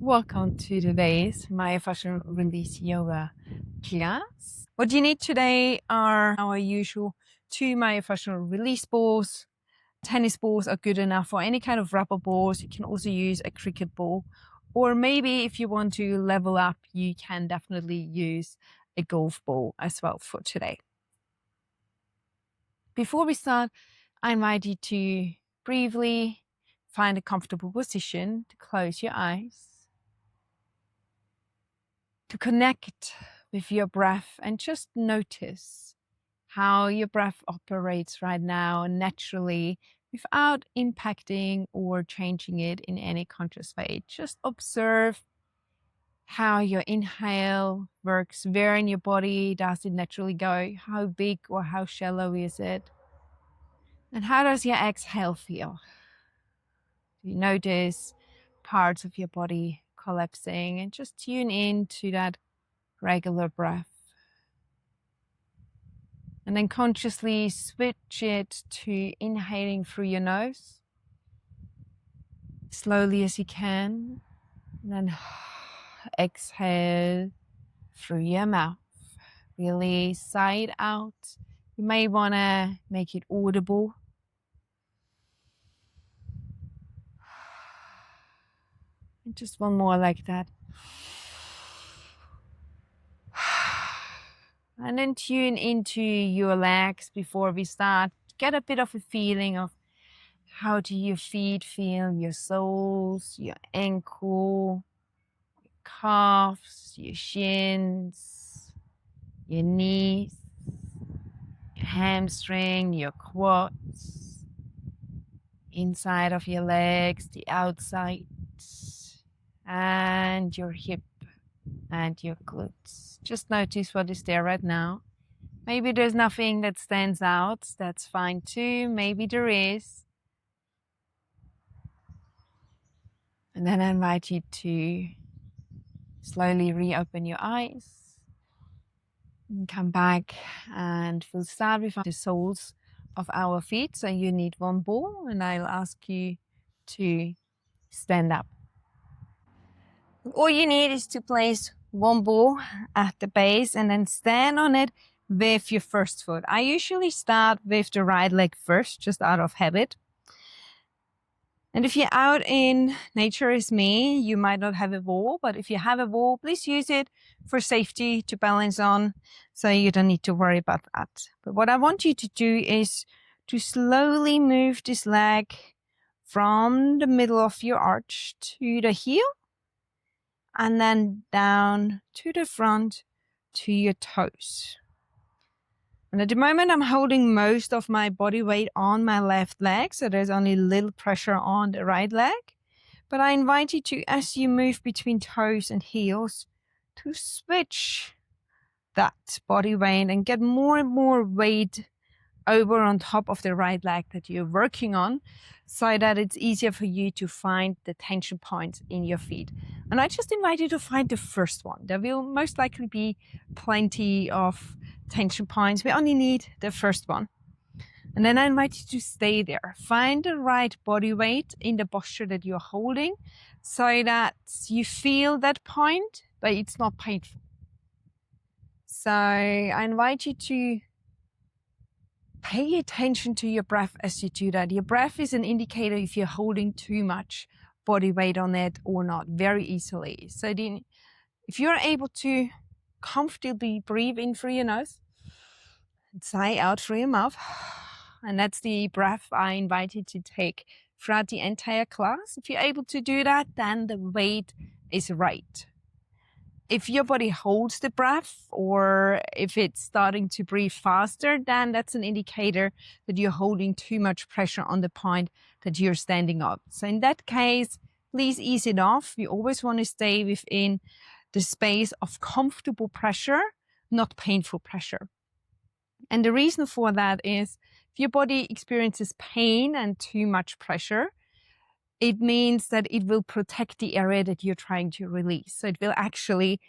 Welcome to today's Myofascial Release Yoga class. What you need today are our usual 2 myofascial release balls. Tennis balls are good enough for any kind of rubber balls. You can also use a cricket ball. Or maybe if you want to level up, you can definitely use a golf ball as well for today. Before we start, I invite you to briefly find a comfortable position to close your eyes, to connect with your breath and just notice how your breath operates right now naturally without impacting or changing it in any conscious way. Just observe how your inhale works, where in your body does it naturally go, how big or how shallow is it, and how does your exhale feel? Do you notice parts of your body collapsing? And just tune in to that regular breath. And then consciously switch it to inhaling through your nose, slowly as you can. And then exhale through your mouth, really side out. You may want to make it audible. And just one more like that. And then tune into your legs before we start. Get a bit of a feeling of how do your feet feel, your soles, your ankle, your calves, your shins, your knees, your hamstring, your quads, inside of your legs, the outside, and your hip and your glutes. Just notice what is there right now. Maybe there's nothing that stands out. That's fine too. Maybe there is. And then I invite you to slowly reopen your eyes and come back, and we'll start with the soles of our feet. So you need one ball, and I'll ask you to stand up. All you need is to place one ball at the base and then stand on it with your first foot. I usually start with the right leg first, just out of habit. And if you're out in nature as me, you might not have a ball, but if you have a ball, please use it for safety to balance on, so you don't need to worry about that. But what I want you to do is to slowly move this leg from the middle of your arch to the heel, and then down to the front to your toes. And at the moment, I'm holding most of my body weight on my left leg, so there's only little pressure on the right leg. But I invite you to, as you move between toes and heels, to switch that body weight and get more and more weight over on top of the right leg that you're working on, so that it's easier for you to find the tension points in your feet. And I just invite you to find the first one. There will most likely be plenty of tension points. We only need the first one. And then I invite you to stay there. Find the right body weight in the posture that you're holding, so that you feel that point, but it's not painful. So I invite you to pay attention to your breath as you do that. Your breath is an indicator if you're holding too much body weight on it or not, very easily. So then, if you're able to comfortably breathe in through your nose and sigh out through your mouth, and that's the breath I invite you to take throughout the entire class. If you're able to do that, then the weight is right. If your body holds the breath, or if it's starting to breathe faster, then that's an indicator that you're holding too much pressure on the point that you're standing up. So in that case, please ease it off. You always want to stay within the space of comfortable pressure, not painful pressure. And the reason for that is, if your body experiences pain and too much pressure, it means that it will protect the area that you're trying to release. So it will actually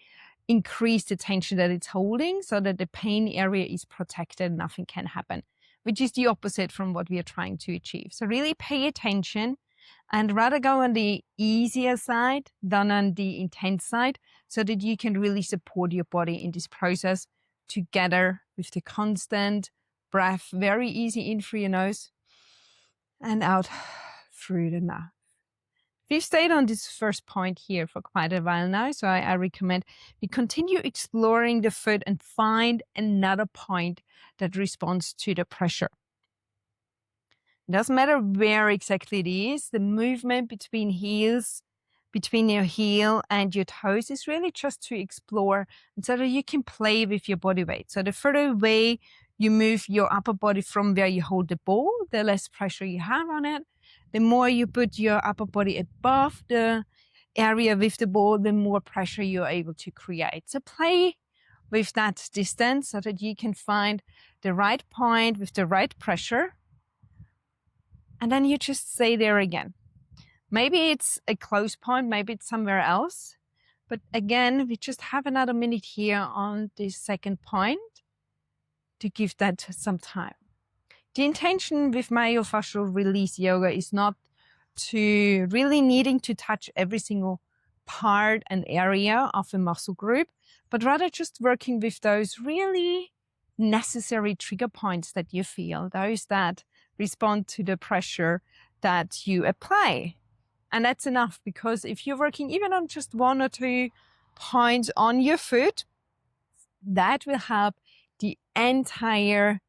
increase the tension that it's holding, so that the pain area is protected and nothing can happen, which is the opposite from what we are trying to achieve. So really pay attention and rather go on the easier side than on the intense side, so that you can really support your body in this process together with the constant breath. Very easy in through your nose and out through the mouth. We've stayed on this first point here for quite a while now, so I recommend we continue exploring the foot and find another point that responds to the pressure. It doesn't matter where exactly it is. The movement between your heel and your toes is really just to explore, and so that you can play with your body weight. So the further away you move your upper body from where you hold the ball, the less pressure you have on it. The more you put your upper body above the area with the ball, the more pressure you're able to create. So play with that distance so that you can find the right point with the right pressure. And then you just stay there again. Maybe it's a close point, maybe it's somewhere else. But again, we just have another minute here on this second point to give that some time. The intention with Myofascial Release Yoga is not to really needing to touch every single part and area of a muscle group, but rather just working with those really necessary trigger points that you feel, those that respond to the pressure that you apply. And that's enough, because if you're working even on just 1 or 2 points on your foot, that will help the entire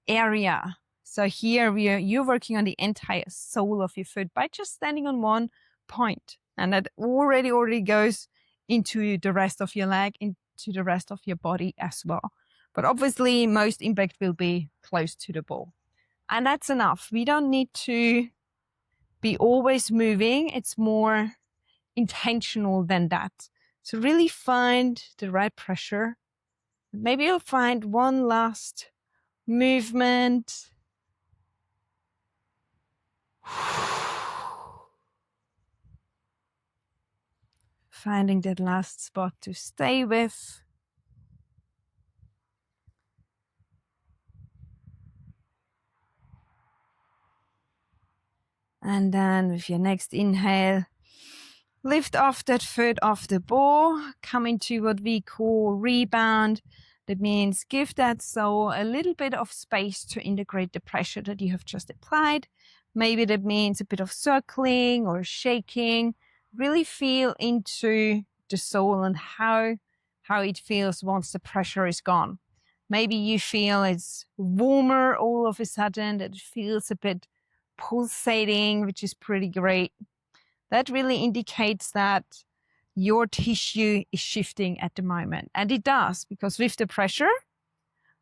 area. So here you're working on the entire sole of your foot by just standing on 1 point. And that already goes into the rest of your leg, into the rest of your body as well. But obviously most impact will be close to the ball. And that's enough. We don't need to be always moving. It's more intentional than that. So really find the right pressure. Maybe you'll find one last movement. Finding that last spot to stay with. And then with your next inhale, lift off that foot off the ball, come into what we call rebound. That means give that sole a little bit of space to integrate the pressure that you have just applied. Maybe that means a bit of circling or shaking. Really feel into the sole and how it feels once the pressure is gone. Maybe you feel it's warmer all of a sudden, that it feels a bit pulsating, which is pretty great. That really indicates that your tissue is shifting at the moment. And it does, because with the pressure,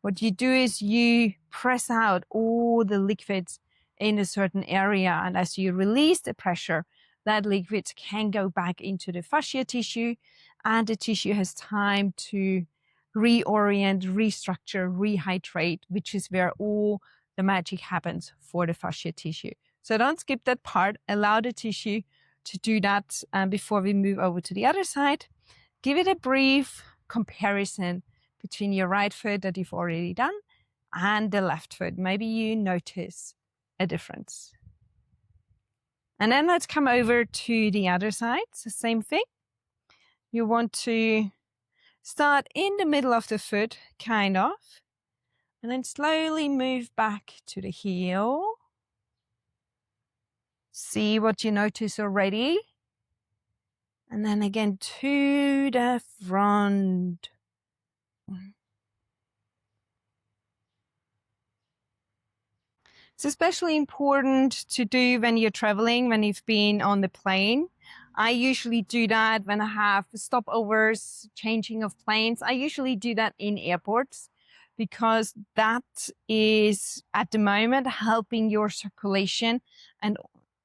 what you do is you press out all the liquids in a certain area. And as you release the pressure, that liquid can go back into the fascia tissue, and the tissue has time to reorient, restructure, rehydrate, which is where all the magic happens for the fascia tissue. So don't skip that part. Allow the tissue to do that before we move over to the other side. Give it a brief comparison between your right foot that you've already done and the left foot. Maybe you notice a difference. And then let's come over to the other side. It's the same thing. You want to start in the middle of the foot, kind of, and then slowly move back to the heel. See what you notice already. And then again to the front. It's especially important to do when you're traveling, when you've been on the plane. I usually do that when I have stopovers, changing of planes. I usually do that in airports, because that is at the moment helping your circulation and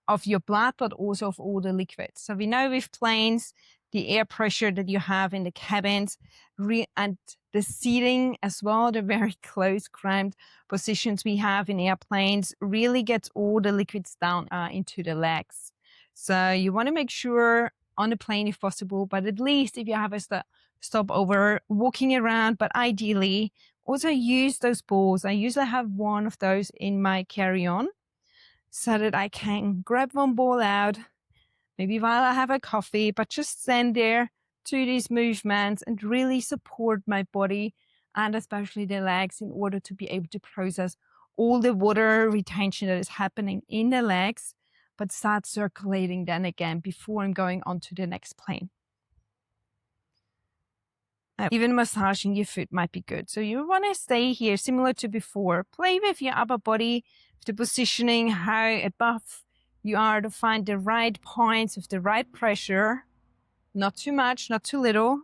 of your blood, but also of all the liquids. So we know with planes, the air pressure that you have in the cabins and the seating as well, the very close cramped positions we have in airplanes really gets all the liquids down into the legs. So you want to make sure on the plane if possible, but at least if you have a stopover, walking around, but ideally also use those balls. I usually have one of those in my carry-on. so that I can grab one ball out, maybe while I have a coffee, but just stand there, do these movements and really support my body and especially the legs in order to be able to process all the water retention that is happening in the legs, but start circulating then again before I'm going on to the next plane. Even massaging your foot might be good. So you want to stay here similar to before. Play with your upper body, the positioning, how above you are to find the right points with the right pressure. Not too much, not too little.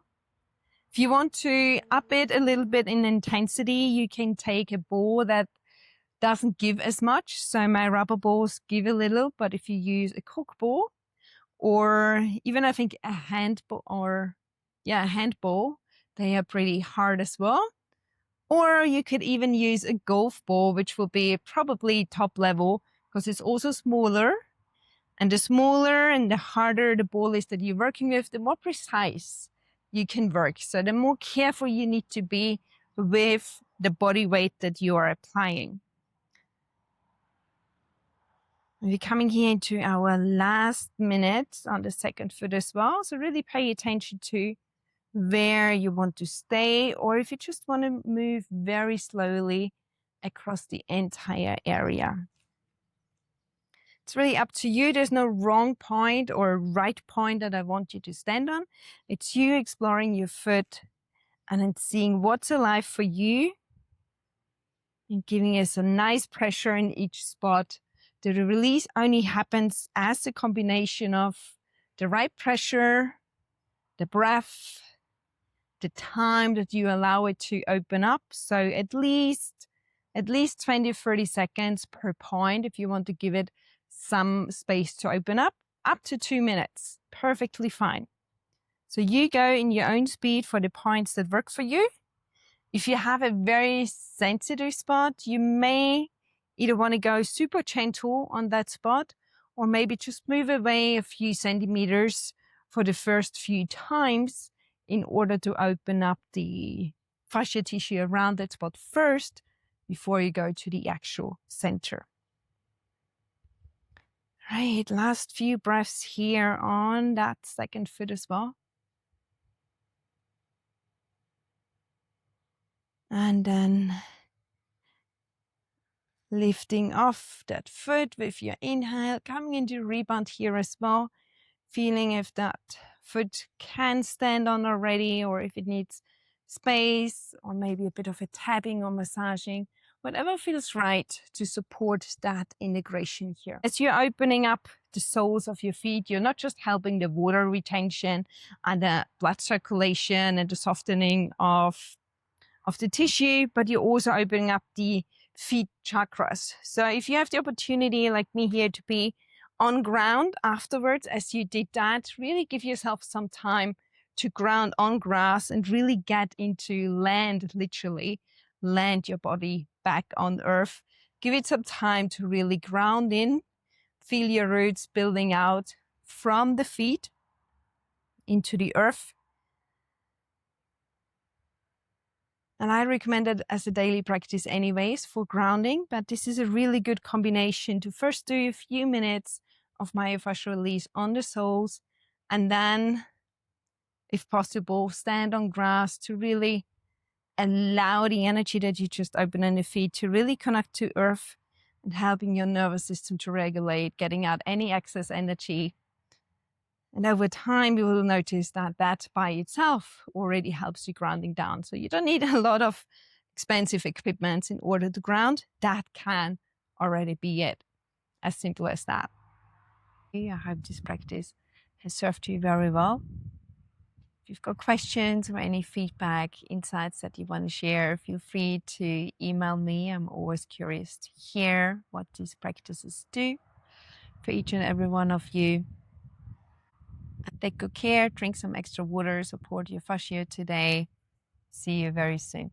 If you want to up it a little bit in intensity, you can take a ball that doesn't give as much. So my rubber balls give a little, but if you use a cork ball or even I think a handball they are pretty hard as well. Or you could even use a golf ball, which will be probably top level because it's also smaller. And the smaller and the harder the ball is that you're working with, the more precise you can work. So the more careful you need to be with the body weight that you are applying. We're coming here into our last minute on the second foot as well. So really pay attention to where you want to stay, or if you just want to move very slowly across the entire area. It's really up to you. There's no wrong point or right point that I want you to stand on. It's you exploring your foot and then seeing what's alive for you and giving us a nice pressure in each spot. The release only happens as a combination of the right pressure, the breath, the time that you allow it to open up. So at least 20, 30 seconds per point if you want to give it some space to open up to 2 minutes. Perfectly fine. So you go in your own speed for the points that work for you. If you have a very sensitive spot, you may either want to go super gentle on that spot or maybe just move away a few centimeters for the first few times in order to open up the fascia tissue around that spot first before you go to the actual center. Right, last few breaths here on that second foot as well. And then lifting off that foot with your inhale, coming into rebound here as well. Feeling if that foot can stand on already or if it needs space or maybe a bit of a tapping or massaging, whatever feels right to support that integration here. As you're opening up the soles of your feet, you're not just helping the water retention and the blood circulation and the softening of the tissue, but you're also opening up the feet chakras. So if you have the opportunity like me here to be on ground afterwards, as you did that, really give yourself some time to ground on grass and really get into land, literally land your body back on earth. Give it some time to really ground in, feel your roots building out from the feet into the earth. And I recommend it as a daily practice anyways for grounding, but this is a really good combination to first do a few minutes of myofascial release on the soles, and then, if possible, stand on grass to really allow the energy that you just open in the feet to really connect to earth and helping your nervous system to regulate, getting out any excess energy. And over time, you will notice that that by itself already helps you grounding down. So you don't need a lot of expensive equipment in order to ground. That can already be it. As simple as that. I hope this practice has served you very well. If you've got questions or any feedback, insights that you want to share, feel free to email me. I'm always curious to hear what these practices do for each and every one of you. Take good care, drink some extra water, support your fascia today. See you very soon.